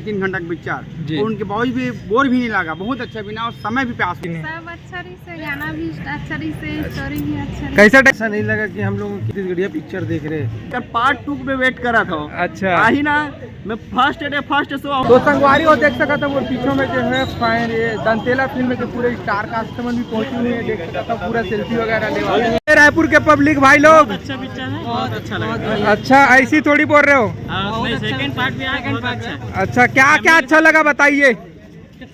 3.5 घंटा का पिक्चर, और उनके बावजूद भी बोर भी नहीं लगा, बहुत अच्छा बिना और समय भी पास भी नहीं। सब अच्छा रही से, गाना भी अच्छा रही से, स्टोरी भी अच्छा रही। कैसा ऐसा नहीं लगा कि हम लोग छत्तीसगढ़िया पिक्चर देख रहे हैं। पार्ट 2 में वेट करा था। अच्छा आई ना, मैं फर्स्ट शो तो संगवारी हो देख सका था, वो पीछे में जो है फाइन ये दंतेला फिल्म के पूरे स्टार कास्टमर भी पहुंची हुई है, देख सका था पूरा सेल्फी वगैरह ले वाले। रायपुर के पब्लिक भाई लोग, अच्छा पिक्चर है, बहुत अच्छा लगा। अच्छा ऐसी थोड़ी बोल रहे हो? सेकंड पार्ट भी आया, बहुत अच्छा है। अच्छा क्या क्या अच्छा लगा बताइए।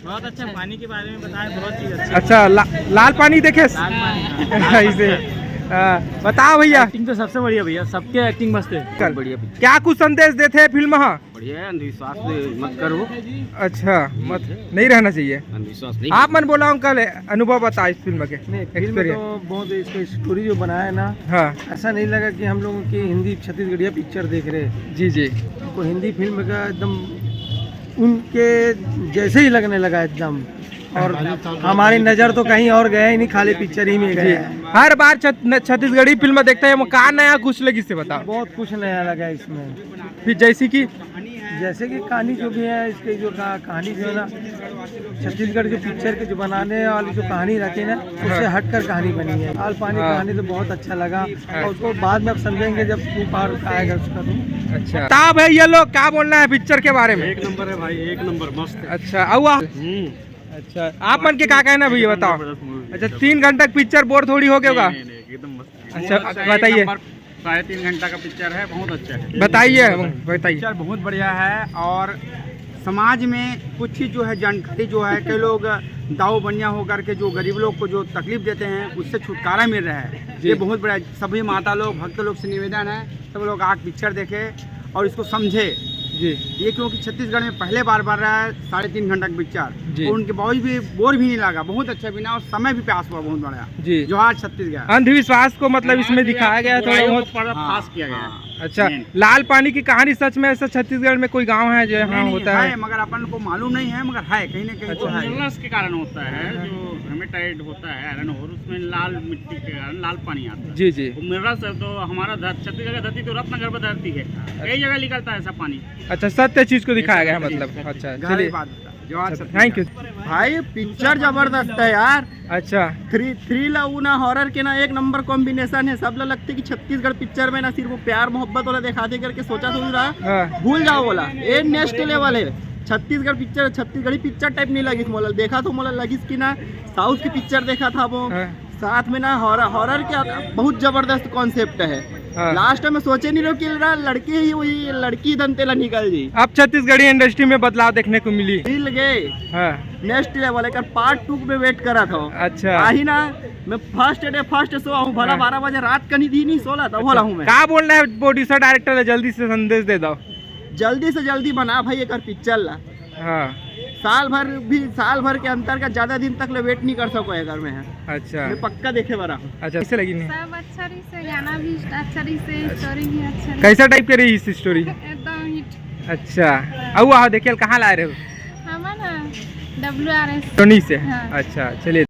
बहुत अच्छा, पानी के बारे में बताया, बहुत चीज अच्छा। अच्छा लाल पानी देखे ऐसे बताओ भैया। एक्टिंग तो सबसे बढ़िया भैया, सबके एक्टिंग मस्त है। कल बढ़िया क्या कुछ संदेश देते हैं फिल्म? हाँ बढ़िया है, अंधविश्वास मत करो। अच्छा मत नहीं रहना चाहिए, अंधविश्वास नहीं। आप मन बोला कल अनुभव बता इस फिल्म के। फिल्म तो बहुत इसका स्टोरी जो बनाया है ना, हाँ ऐसा नहीं लगा कि हम लोगों की हिंदी छत्तीसगढ़िया पिक्चर देख रहे हैं। जी जी तो हिंदी फिल्म का एकदम उनके जैसे ही लगने लगा एकदम, और हमारी नज़र तो कहीं और गया ही नहीं, खाली पिक्चर ही में गया है। हर बार छत्तीसगढ़ी फिल्म देखते हैं, वो कहाँ नया कुछ लगी से बताओ। बहुत कुछ नया लगा इसमें, फिर जैसे कि कहानी जो भी है, इसकी जो कहानी जो है ना, छत्तीसगढ़ जो पिक्चर के जो बनाने वाली जो कहानी रखी ना, उससे हटकर कहानी बनी है। लाल पानी कहानी तो बहुत अच्छा लगा, और उसको बाद में आप समझेंगे जब 2 पार्ट आएगा उसका। तो अच्छा ताब है ये लोग, क्या बोलना है पिक्चर के बारे में? एक नंबर है भाई, एक नंबर मस्त है। अच्छा हुआ। अच्छा आप मन के क्या कहना भैया बताओ। अच्छा 3 घंटा पिक्चर बोर थोड़ी हो गया होगा? एकदम मस्त। अच्छा बताइए। 3.5 घंटा का पिक्चर है, बहुत अच्छा है। बताइए बताइए। पिक्चर बहुत बढ़िया है, और समाज में कुछ ही जो है जानकारी जो है, कई लोग दाऊ बनिया होकर के जो गरीब लोग को जो तकलीफ देते हैं, उससे छुटकारा मिल रहा है। ये बहुत बड़ा, सभी माता लोग भक्त लोग से निवेदन है, सब लोग आग पिक्चर देखे और इसको समझे जी। ये क्योंकि छत्तीसगढ़ में पहले बार बन रहा है 3.5 घंटा का पिक्चर, जी। और उनके बावजूद भी बोर भी नहीं लगा, बहुत अच्छा बिना और समय भी पास हुआ, बहुत बढ़िया जी। जोहार छत्तीसगढ़। अंधविश्वास को मतलब इसमें दिखाया गया है थोड़ा बहुत। पास किया गया है। अच्छा लाल पानी की कहानी सच में ऐसा छत्तीसगढ़ में कोई गांव है जो यहाँ होता है? मगर अपन को मालूम नहीं है, मगर है कहीं ना कहीं तो है। मिनरल्स के कारण होता है, जो हेमेटाइट होता है आयरन और, उसमें लाल मिट्टी के कारण लाल पानी आता है। जी जी। मिनरल्स है, तो हमारा छत्तीसगढ़ की धरती तो रत्न गर्भ धरती है, कई जगह निकलता है ऐसा पानी। अच्छा सत्य चीज को दिखाया गया है मतलब। अच्छा चलिए थैंक यू भाई, पिक्चर जबरदस्त है यार। अच्छा थ्रिल ना हॉरर के ना एक नंबर कॉम्बिनेशन है। सब लोग लगते कि छत्तीसगढ़ पिक्चर में ना सिर्फ वो प्यार मोहब्बत वाला दिखाते करके सोचा तो रहा, हाँ। भूल जाओ बोला, ये नेक्स्ट लेवल है। Chhattisgarh picture, Chhattisgarhi picture type नहीं लगी मोला, देखा तो मोला लगी कि ना साउथ की पिक्चर देखा था वो, हाँ। साथ में ना हॉरर क्या बहुत जबरदस्त कॉन्सेप्ट है। हाँ। लास्ट में सोचे नहीं रहो कि लड़की ही हुई, लड़की दंतेला निकल जी। अब छत्तीसगढ़ी इंडस्ट्री में बदलाव देखने को मिली। मिल गए, हाँ। नेक्स्ट लेवल है। पार्ट 2 में वेट करा था। अच्छा आई ना, मैं फर्स्ट शो हूँ भला, 12 बजे रात का नहीं सोला था बोला हूँ मैं। क्या बोलना है प्रोड्यूसर डायरेक्टर है, जल्दी से संदेश दे दो। जल्दी से जल्दी बना भाई एक पिक्चर ला। हाँ। साल भर के अंतर का ज्यादा दिन तक ले वेट नहीं कर सको अगर मैं है। अच्छा मैं पक्का देखे बरा। अच्छा कैसे लगी नहीं? सब अच्छा रही से, गाना भी अच्छा रही से, स्टोरी भी अच्छा रही। कैसा टाइप की रही इस स्टोरी? एकदम हिट। अच्छा आओ देखिए कहाँ ला रहे हो? हमारा WRS टोनी से। हाँ। अच्छा चलिए।